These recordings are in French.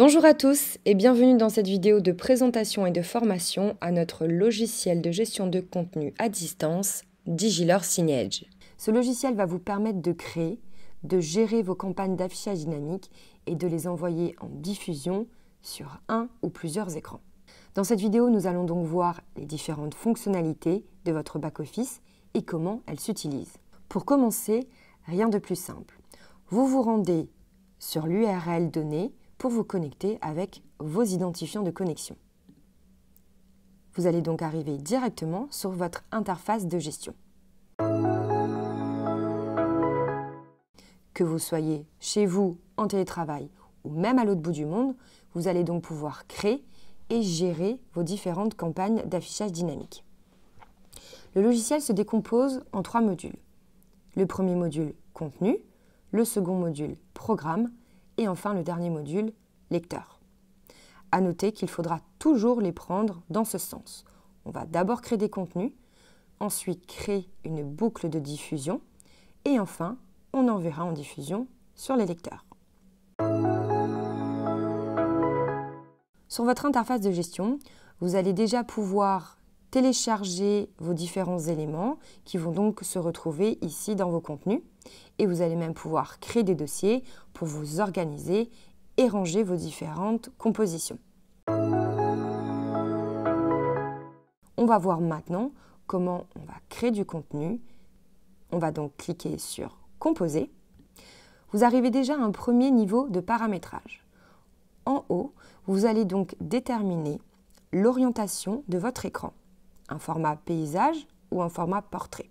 Bonjour à tous et bienvenue dans cette vidéo de présentation et de formation à notre logiciel de gestion de contenu à distance, Digilor Signage. Ce logiciel va vous permettre de créer, de gérer vos campagnes d'affichage dynamique et de les envoyer en diffusion sur un ou plusieurs écrans. Dans cette vidéo, nous allons donc voir les différentes fonctionnalités de votre back-office et comment elles s'utilisent. Pour commencer, rien de plus simple. Vous vous rendez sur l'URL donnée pour vous connecter avec vos identifiants de connexion. Vous allez donc arriver directement sur votre interface de gestion. Que vous soyez chez vous, en télétravail ou même à l'autre bout du monde, vous allez donc pouvoir créer et gérer vos différentes campagnes d'affichage dynamique. Le logiciel se décompose en 3 modules. Le premier module, contenu, le second module, programme, et enfin le dernier module, lecteur. À noter qu'il faudra toujours les prendre dans ce sens. On va d'abord créer des contenus, ensuite créer une boucle de diffusion, et enfin, on enverra en diffusion sur les lecteurs. Sur votre interface de gestion, vous allez déjà pouvoir télécharger vos différents éléments qui vont donc se retrouver ici dans vos contenus et vous allez même pouvoir créer des dossiers pour vous organiser et ranger vos différentes compositions. On va voir maintenant comment on va créer du contenu. On va donc cliquer sur Composer. Vous arrivez déjà à un premier niveau de paramétrage. En haut, vous allez donc déterminer l'orientation de votre écran, un format paysage ou un format portrait.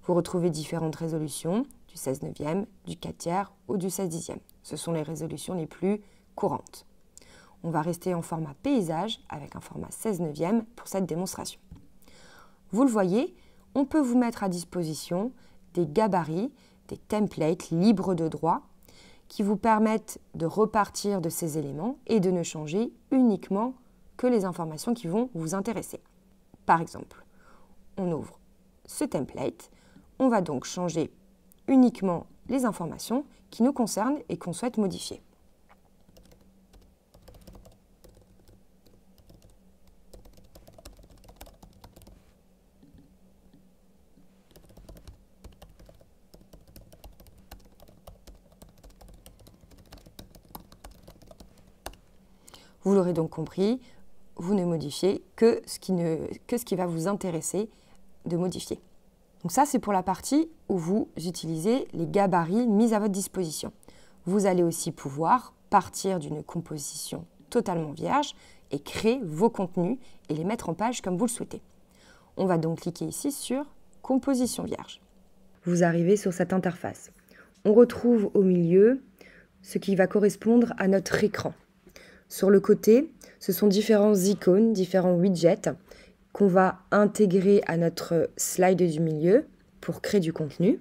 Vous retrouvez différentes résolutions, du 16/9, du 4/3 ou du 16/10. Ce sont les résolutions les plus courantes. On va rester en format paysage avec un format 16/9 pour cette démonstration. Vous le voyez, on peut vous mettre à disposition des gabarits, des templates libres de droit qui vous permettent de repartir de ces éléments et de ne changer uniquement que les informations qui vont vous intéresser. Par exemple, on ouvre ce template, on va donc changer uniquement les informations qui nous concernent et qu'on souhaite modifier. Vous l'aurez donc compris, vous ne modifiez que ce qui va vous intéresser de modifier. Donc ça, c'est pour la partie où vous utilisez les gabarits mis à votre disposition. Vous allez aussi pouvoir partir d'une composition totalement vierge et créer vos contenus et les mettre en page comme vous le souhaitez. On va donc cliquer ici sur Composition vierge. Vous arrivez sur cette interface. On retrouve au milieu ce qui va correspondre à notre écran. Sur le côté, ce sont différents icônes, différents widgets qu'on va intégrer à notre slide du milieu pour créer du contenu.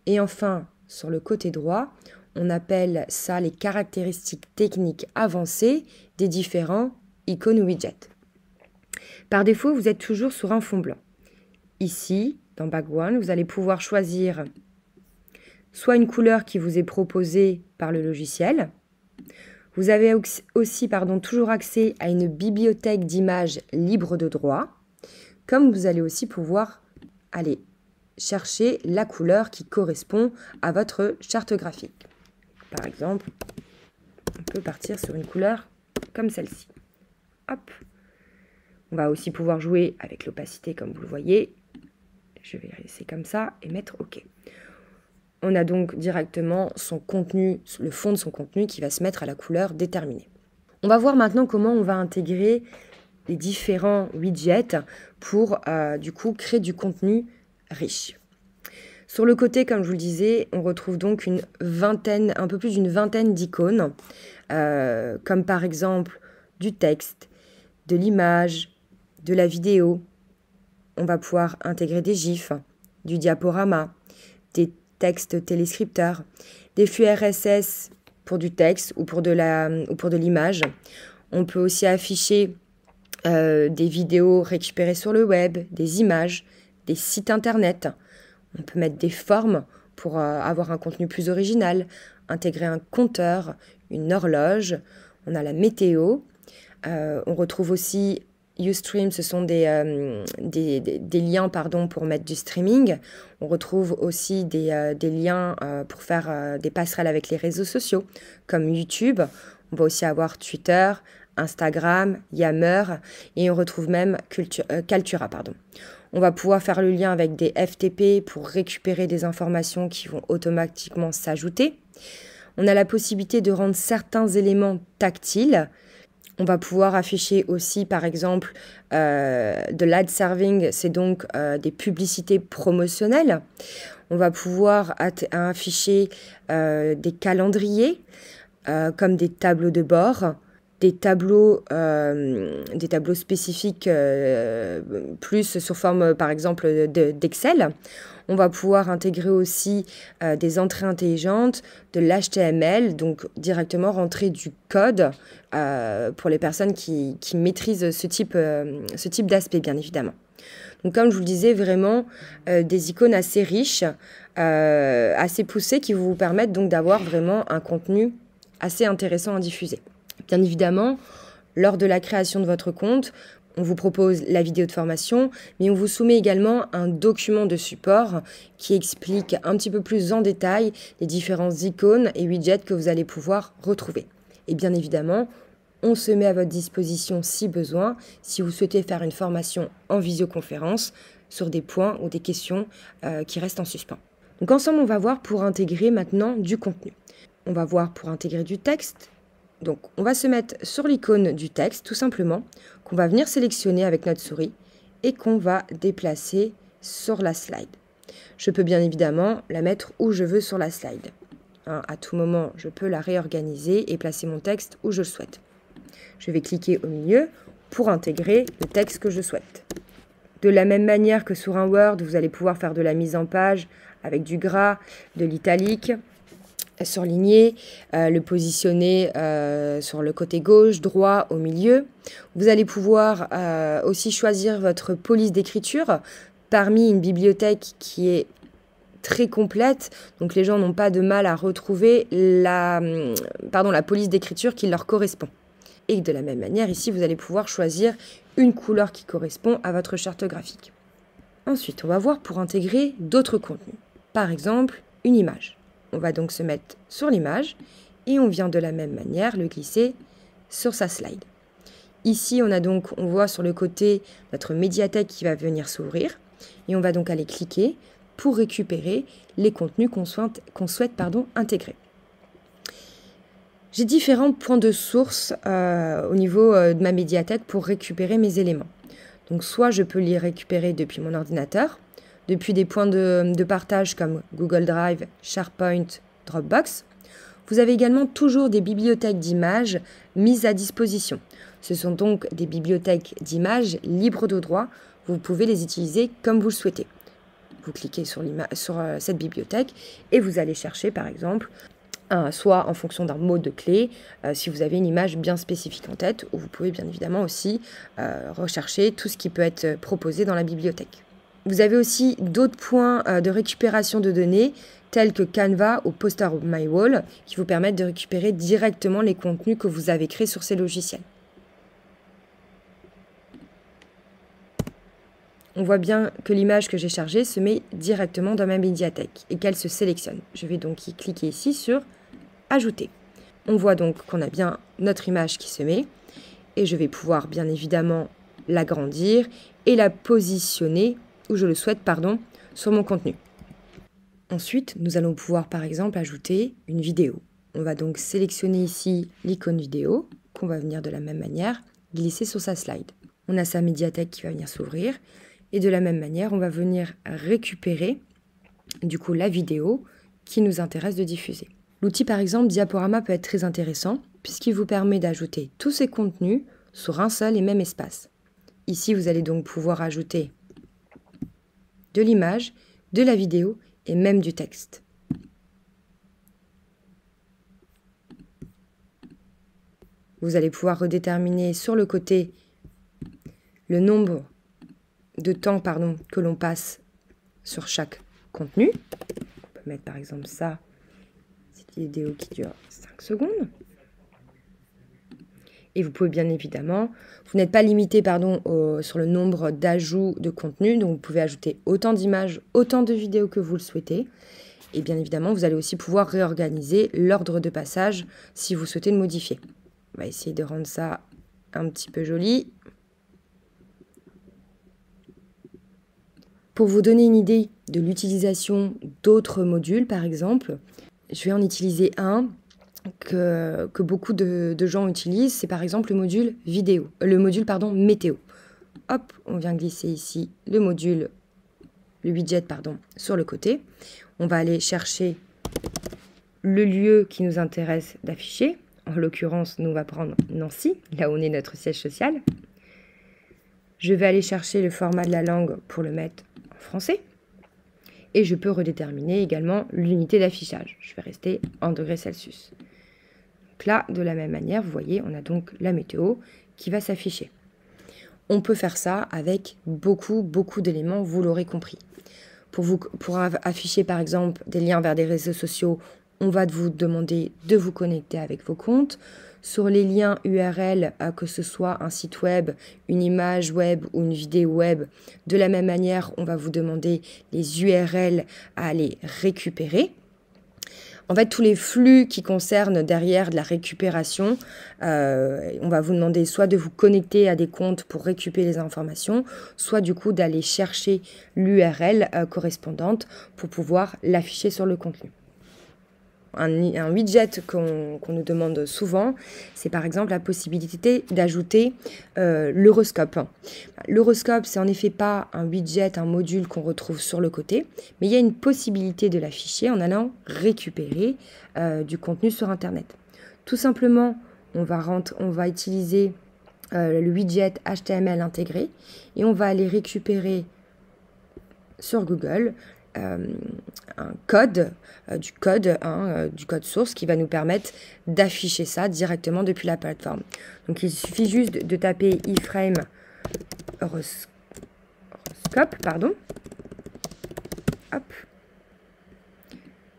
Et enfin, sur le côté droit, on appelle ça les caractéristiques techniques avancées des différents icônes ou widgets. Par défaut, vous êtes toujours sur un fond blanc. Ici, dans Background, vous allez pouvoir choisir soit une couleur qui vous est proposée par le logiciel. Vous avez aussi toujours accès à une bibliothèque d'images libre de droit, comme vous allez aussi pouvoir aller chercher la couleur qui correspond à votre charte graphique. Par exemple, on peut partir sur une couleur comme celle-ci. Hop. On va aussi pouvoir jouer avec l'opacité comme vous le voyez. Je vais laisser comme ça et mettre OK. On a donc directement son contenu, le fond de son contenu qui va se mettre à la couleur déterminée. On va voir maintenant comment on va intégrer les différents widgets pour du coup créer du contenu riche. Sur le côté, comme je vous le disais, on retrouve donc un peu plus d'une vingtaine d'icônes, comme par exemple du texte, de l'image, de la vidéo. On va pouvoir intégrer des gifs, du diaporama, des textes téléscripteurs, des flux RSS pour du texte ou pour de l'image. On peut aussi afficher des vidéos récupérées sur le web, des images, des sites internet. On peut mettre des formes pour avoir un contenu plus original, intégrer un compteur, une horloge. on a la météo, on retrouve aussi Ustream, ce sont des liens pour mettre du streaming. On retrouve aussi des liens pour faire des passerelles avec les réseaux sociaux, comme YouTube. On va aussi avoir Twitter, Instagram, Yammer, et on retrouve même Kaltura. On va pouvoir faire le lien avec des FTP pour récupérer des informations qui vont automatiquement s'ajouter. On a la possibilité de rendre certains éléments tactiles. On va pouvoir afficher aussi, par exemple, de l'ad serving, c'est donc des publicités promotionnelles. On va pouvoir afficher des calendriers, comme des tableaux de bord, des tableaux spécifiques plus sous forme, par exemple, d'Excel. On va pouvoir intégrer aussi des entrées intelligentes, de l'HTML, donc directement rentrer du code pour les personnes qui maîtrisent ce type d'aspect, bien évidemment. Donc, comme je vous le disais, vraiment des icônes assez riches, assez poussées, qui vous permettent donc d'avoir vraiment un contenu assez intéressant à diffuser. Bien évidemment, lors de la création de votre compte, on vous propose la vidéo de formation, mais on vous soumet également un document de support qui explique un petit peu plus en détail les différentes icônes et widgets que vous allez pouvoir retrouver. Et bien évidemment, on se met à votre disposition si besoin, si vous souhaitez faire une formation en visioconférence sur des points ou des questions qui restent en suspens. Donc ensemble, on va voir pour intégrer maintenant du contenu. On va voir pour intégrer du texte. Donc, on va se mettre sur l'icône du texte, tout simplement, qu'on va venir sélectionner avec notre souris et qu'on va déplacer sur la slide. Je peux bien évidemment la mettre où je veux sur la slide. À tout moment, je peux la réorganiser et placer mon texte où je le souhaite. Je vais cliquer au milieu pour intégrer le texte que je souhaite. De la même manière que sur un Word, vous allez pouvoir faire de la mise en page avec du gras, de l'italique, surligner, le positionner sur le côté gauche, droit, au milieu. Vous allez pouvoir aussi choisir votre police d'écriture parmi une bibliothèque qui est très complète, donc les gens n'ont pas de mal à retrouver la police d'écriture qui leur correspond. Et de la même manière, ici, vous allez pouvoir choisir une couleur qui correspond à votre charte graphique. Ensuite, on va voir pour intégrer d'autres contenus. Par exemple, une image. On va donc se mettre sur l'image et on vient de la même manière le glisser sur sa slide. Ici, on voit sur le côté notre médiathèque qui va venir s'ouvrir et on va donc aller cliquer pour récupérer les contenus qu'on souhaite intégrer. J'ai différents points de source au niveau de ma médiathèque pour récupérer mes éléments. Donc soit je peux les récupérer depuis mon ordinateur, depuis des points de partage comme Google Drive, SharePoint, Dropbox. Vous avez également toujours des bibliothèques d'images mises à disposition. Ce sont donc des bibliothèques d'images libres de droit. Vous pouvez les utiliser comme vous le souhaitez. Vous cliquez sur cette bibliothèque et vous allez chercher par exemple, soit en fonction d'un mot de clé, si vous avez une image bien spécifique en tête, ou vous pouvez bien évidemment aussi rechercher tout ce qui peut être proposé dans la bibliothèque. Vous avez aussi d'autres points de récupération de données tels que Canva ou Poster My Wall qui vous permettent de récupérer directement les contenus que vous avez créés sur ces logiciels. On voit bien que l'image que j'ai chargée se met directement dans ma médiathèque et qu'elle se sélectionne. Je vais donc cliquer ici sur Ajouter. On voit donc qu'on a bien notre image qui se met et je vais pouvoir bien évidemment l'agrandir et la positionner où je le souhaite, sur mon contenu. Ensuite, nous allons pouvoir par exemple ajouter une vidéo. On va donc sélectionner ici l'icône vidéo qu'on va venir de la même manière glisser sur sa slide. On a sa médiathèque qui va venir s'ouvrir et de la même manière, on va venir récupérer du coup la vidéo qui nous intéresse de diffuser. L'outil par exemple Diaporama peut être très intéressant puisqu'il vous permet d'ajouter tous ces contenus sur un seul et même espace. Ici, vous allez donc pouvoir ajouter de l'image, de la vidéo et même du texte. Vous allez pouvoir redéterminer sur le côté le nombre de temps que l'on passe sur chaque contenu. On peut mettre par exemple ça, cette vidéo qui dure 5 secondes. Et vous pouvez bien évidemment, vous n'êtes pas limité sur le nombre d'ajouts de contenu, donc vous pouvez ajouter autant d'images, autant de vidéos que vous le souhaitez. Et bien évidemment, vous allez aussi pouvoir réorganiser l'ordre de passage si vous souhaitez le modifier. On va essayer de rendre ça un petit peu joli. Pour vous donner une idée de l'utilisation d'autres modules, par exemple, je vais en utiliser un que beaucoup de gens utilisent, c'est par exemple le module météo. Hop, on vient glisser ici le widget sur le côté. On va aller chercher le lieu qui nous intéresse d'afficher. En l'occurrence, nous on va prendre Nancy, là où on est notre siège social. Je vais aller chercher le format de la langue pour le mettre en français. Et je peux redéterminer également l'unité d'affichage. Je vais rester en degrés Celsius. Donc là, de la même manière, vous voyez, on a donc la météo qui va s'afficher. On peut faire ça avec beaucoup d'éléments, vous l'aurez compris. Pour afficher par exemple des liens vers des réseaux sociaux, on va vous demander de vous connecter avec vos comptes. Sur les liens URL, que ce soit un site web, une image web ou une vidéo web, de la même manière, on va vous demander les URL à les récupérer. En fait, tous les flux qui concernent derrière de la récupération, on va vous demander soit de vous connecter à des comptes pour récupérer les informations, soit du coup d'aller chercher l'URL correspondante pour pouvoir l'afficher sur le contenu. Un widget qu'on nous demande souvent, c'est par exemple la possibilité d'ajouter l'horoscope. L'horoscope, c'est en effet pas un widget, un module qu'on retrouve sur le côté, mais il y a une possibilité de l'afficher en allant récupérer du contenu sur Internet. Tout simplement, on va utiliser le widget HTML intégré et on va aller récupérer sur Google un code, du code source qui va nous permettre d'afficher ça directement depuis la plateforme. Donc il suffit juste de taper iframe horoscope, Hop.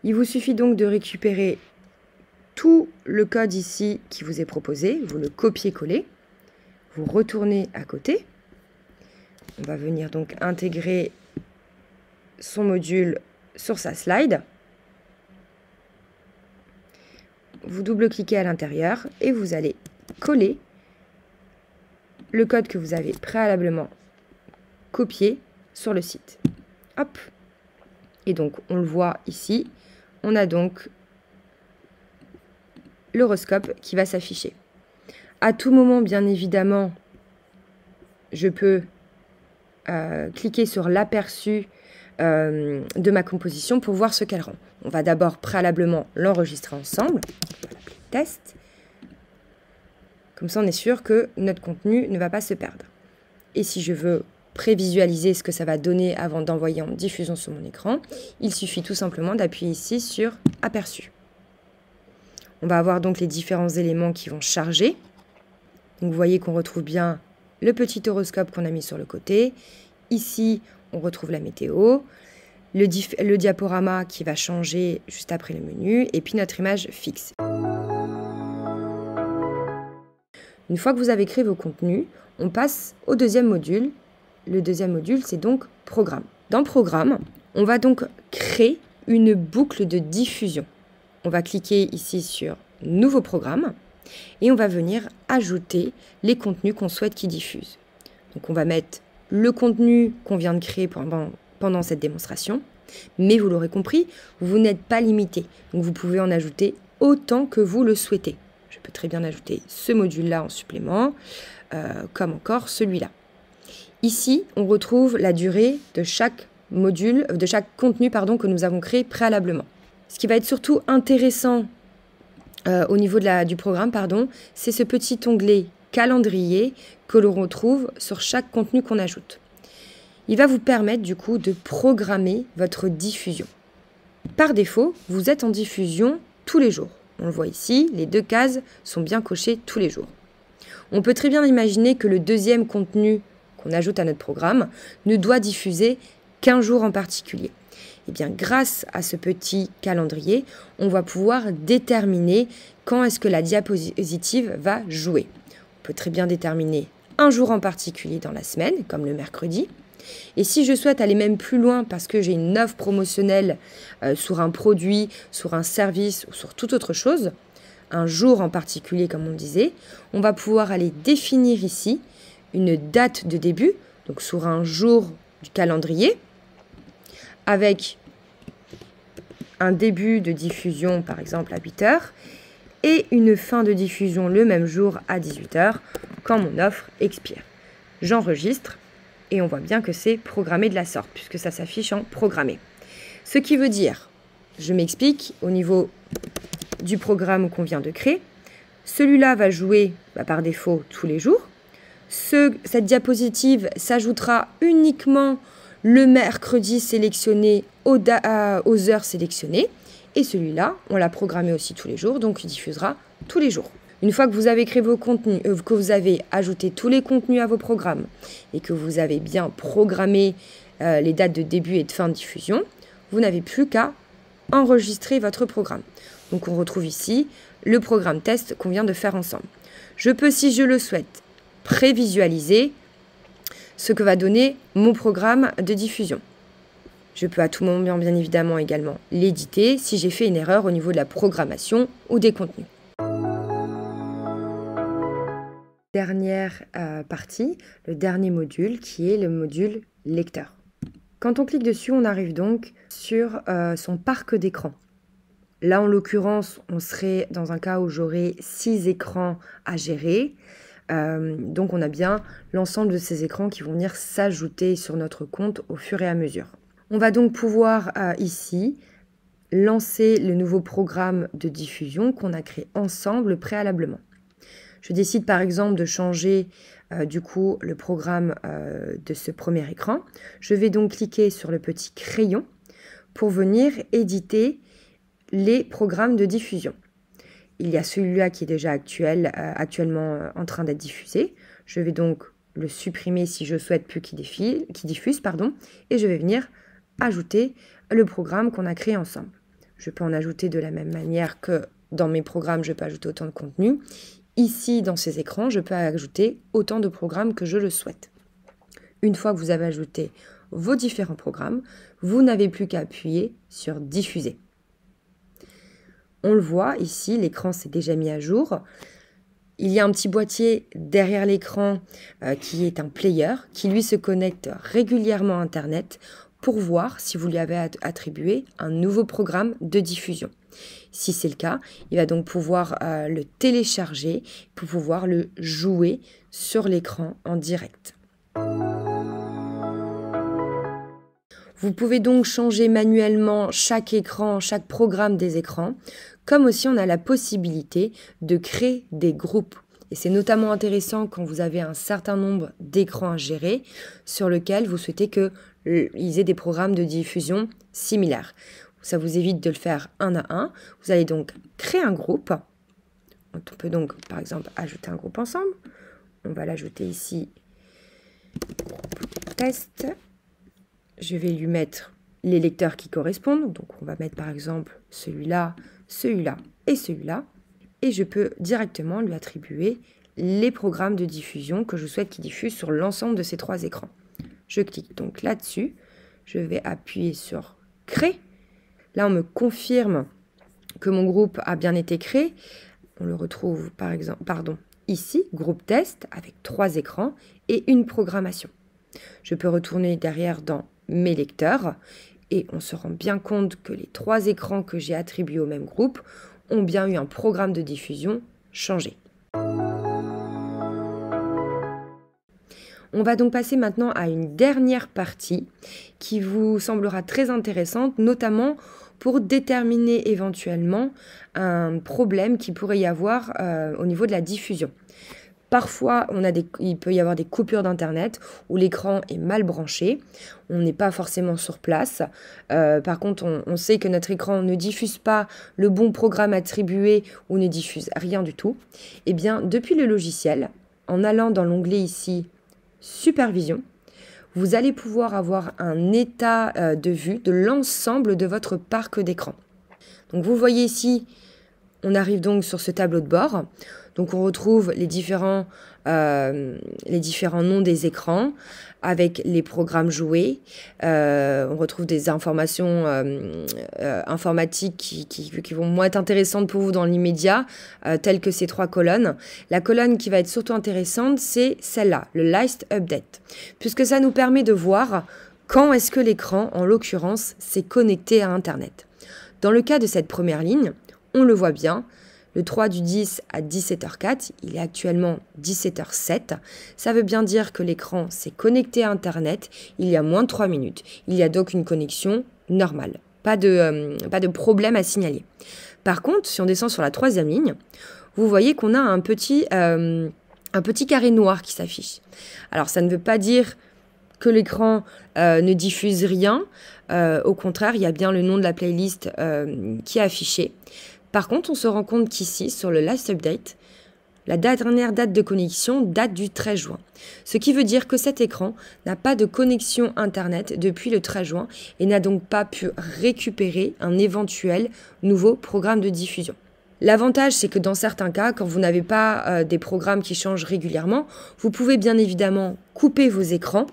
Il vous suffit donc de récupérer tout le code ici qui vous est proposé, vous le copiez-collez, vous retournez à côté. On va venir donc intégrer son module sur sa slide. Vous double-cliquez à l'intérieur et vous allez coller le code que vous avez préalablement copié sur le site. Hop. Et donc, on le voit ici, on a donc l'horoscope qui va s'afficher. À tout moment, bien évidemment, je peux cliquer sur l'aperçu de ma composition pour voir ce qu'elle rend. On va d'abord préalablement l'enregistrer ensemble. On va l'appeler test. Comme ça, on est sûr que notre contenu ne va pas se perdre. Et si je veux prévisualiser ce que ça va donner avant d'envoyer en diffusion sur mon écran, il suffit tout simplement d'appuyer ici sur aperçu. On va avoir donc les différents éléments qui vont charger. Donc vous voyez qu'on retrouve bien le petit horoscope qu'on a mis sur le côté. Ici, on retrouve la météo, le diaporama qui va changer juste après le menu, et puis notre image fixe. Une fois que vous avez créé vos contenus, on passe au deuxième module. Le deuxième module, c'est donc Programme. Dans Programme, on va donc créer une boucle de diffusion. On va cliquer ici sur Nouveau programme et on va venir ajouter les contenus qu'on souhaite qu'ils diffusent. Donc on va mettre le contenu qu'on vient de créer pendant cette démonstration, mais vous l'aurez compris, vous n'êtes pas limité. Donc vous pouvez en ajouter autant que vous le souhaitez. Je peux très bien ajouter ce module-là en supplément, comme encore celui-là. Ici, on retrouve la durée de chaque module, de chaque contenu que nous avons créé préalablement. Ce qui va être surtout intéressant au niveau du programme, c'est ce petit onglet calendrier que l'on retrouve sur chaque contenu qu'on ajoute. Il va vous permettre du coup de programmer votre diffusion. Par défaut, vous êtes en diffusion tous les jours. On le voit ici, les deux cases sont bien cochées tous les jours. On peut très bien imaginer que le deuxième contenu qu'on ajoute à notre programme ne doit diffuser qu'un jour en particulier. Et bien, grâce à ce petit calendrier, on va pouvoir déterminer quand est-ce que la diapositive va jouer. peut très bien déterminer un jour en particulier dans la semaine, comme le mercredi. Et si je souhaite aller même plus loin parce que j'ai une offre promotionnelle sur un produit, sur un service ou sur toute autre chose, un jour en particulier comme on le disait, on va pouvoir aller définir ici une date de début, donc sur un jour du calendrier, avec un début de diffusion par exemple à 8 h et une fin de diffusion le même jour à 18 h quand mon offre expire. J'enregistre et on voit bien que c'est programmé de la sorte puisque ça s'affiche en programmé. Ce qui veut dire, je m'explique, au niveau du programme qu'on vient de créer, celui-là va jouer par défaut tous les jours. Cette diapositive s'ajoutera uniquement le mercredi sélectionné aux heures sélectionnées. Et celui-là, on l'a programmé aussi tous les jours, donc il diffusera tous les jours. Une fois que vous avez créé vos contenus, que vous avez ajouté tous les contenus à vos programmes et que vous avez bien programmé les dates de début et de fin de diffusion, vous n'avez plus qu'à enregistrer votre programme. Donc on retrouve ici le programme test qu'on vient de faire ensemble. Je peux, si je le souhaite, prévisualiser ce que va donner mon programme de diffusion. Je peux à tout moment, bien évidemment, également l'éditer si j'ai fait une erreur au niveau de la programmation ou des contenus. Dernière partie, le dernier module qui est le module lecteur. Quand on clique dessus, on arrive donc sur son parc d'écran. Là, en l'occurrence, on serait dans un cas où j'aurais 6 écrans à gérer. Donc, on a bien l'ensemble de ces écrans qui vont venir s'ajouter sur notre compte au fur et à mesure. On va donc pouvoir ici lancer le nouveau programme de diffusion qu'on a créé ensemble préalablement. Je décide par exemple de changer du coup le programme de ce premier écran. Je vais donc cliquer sur le petit crayon pour venir éditer les programmes de diffusion. Il y a celui-là qui est déjà actuellement en train d'être diffusé. Je vais donc le supprimer si je souhaite plus qu'il diffuse, et je vais venir ajouter le programme qu'on a créé ensemble. Je peux en ajouter de la même manière que dans mes programmes, je peux ajouter autant de contenu. Ici, dans ces écrans, je peux ajouter autant de programmes que je le souhaite. Une fois que vous avez ajouté vos différents programmes, vous n'avez plus qu'à appuyer sur « Diffuser ». On le voit ici, l'écran s'est déjà mis à jour. Il y a un petit boîtier derrière l'écran qui est un player qui lui se connecte régulièrement à Internet pour voir si vous lui avez attribué un nouveau programme de diffusion. Si c'est le cas, il va donc pouvoir le télécharger pour pouvoir le jouer sur l'écran en direct. Vous pouvez donc changer manuellement chaque écran, chaque programme des écrans, comme aussi on a la possibilité de créer des groupes. Et c'est notamment intéressant quand vous avez un certain nombre d'écrans à gérer sur lesquels vous souhaitez qu'ils aient des programmes de diffusion similaires. Ça vous évite de le faire un à un. Vous allez donc créer un groupe. On peut donc par exemple ajouter un groupe ensemble. On va l'ajouter ici. Test. Je vais lui mettre les lecteurs qui correspondent. Donc on va mettre par exemple celui-là, celui-là et celui-là. Et je peux directement lui attribuer les programmes de diffusion que je souhaite qu'il diffuse sur l'ensemble de ces 3 écrans. Je clique donc là-dessus. Je vais appuyer sur « Créer ». Là, on me confirme que mon groupe a bien été créé. On le retrouve par exemple, ici, groupe test avec 3 écrans et une programmation. Je peux retourner derrière dans mes lecteurs et on se rend bien compte que les 3 écrans que j'ai attribués au même groupe ont bien eu un programme de diffusion changé. On va donc passer maintenant à une dernière partie qui vous semblera très intéressante, notamment pour déterminer éventuellement un problème qui pourrait y avoir au niveau de la diffusion. Parfois, il peut y avoir des coupures d'Internet où l'écran est mal branché. On n'est pas forcément sur place. Par contre, on sait que notre écran ne diffuse pas le bon programme attribué ou ne diffuse rien du tout. Eh bien, depuis le logiciel, en allant dans l'onglet ici « Supervision », vous allez pouvoir avoir un état de vue de l'ensemble de votre parc d'écran. Donc, vous voyez ici, On arrive donc sur ce tableau de bord. Donc on retrouve les différents noms des écrans avec les programmes joués. On retrouve des informations informatiques qui vont moins être intéressantes pour vous dans l'immédiat, telles que ces 3 colonnes. La colonne qui va être surtout intéressante, c'est celle-là, le Last Update, puisque ça nous permet de voir quand est-ce que l'écran, en l'occurrence, s'est connecté à Internet. Dans le cas de cette première ligne, on le voit bien, le 3 du 10 à 17h04, il est actuellement 17h07. Ça veut bien dire que l'écran s'est connecté à Internet il y a moins de 3 minutes. Il y a donc une connexion normale. Pas de problème à signaler. Par contre, si on descend sur la 3e ligne, vous voyez qu'on a un petit carré noir qui s'affiche. Alors, ça ne veut pas dire que l'écran ne diffuse rien. Au contraire, il y a bien le nom de la playlist qui est affiché. Par contre, on se rend compte qu'ici, sur le Last Update, la dernière date de connexion date du 13 juin. Ce qui veut dire que cet écran n'a pas de connexion Internet depuis le 13 juin et n'a donc pas pu récupérer un éventuel nouveau programme de diffusion. L'avantage, c'est que dans certains cas, quand vous n'avez pas des programmes qui changent régulièrement, vous pouvez bien évidemment couper vos écrans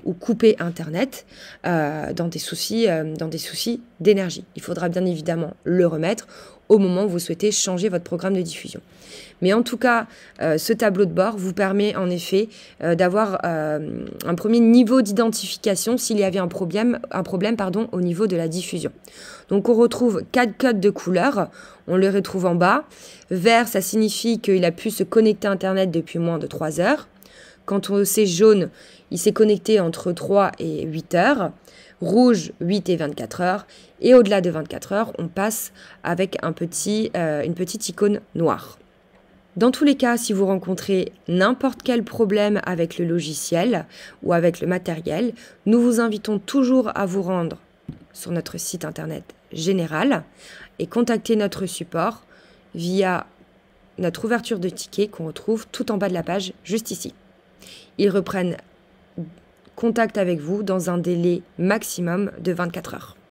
ou couper Internet dans des soucis d'énergie. Il faudra bien évidemment le remettre au moment où vous souhaitez changer votre programme de diffusion. Mais en tout cas, ce tableau de bord vous permet en effet d'avoir un premier niveau d'identification s'il y avait un problème au niveau de la diffusion. Donc on retrouve 4 codes de couleurs, on les retrouve en bas. Vert, ça signifie qu'il a pu se connecter à Internet depuis moins de 3 heures. Quand c'est jaune, il s'est connecté entre 3 et 8 heures. Rouge, 8 et 24 heures. Et au-delà de 24 heures, on passe avec une petite icône noire. Dans tous les cas, si vous rencontrez n'importe quel problème avec le logiciel ou avec le matériel, nous vous invitons toujours à vous rendre sur notre site internet général et contacter notre support via notre ouverture de ticket qu'on retrouve tout en bas de la page, juste ici. Ils reprennent contact avec vous dans un délai maximum de 24 heures.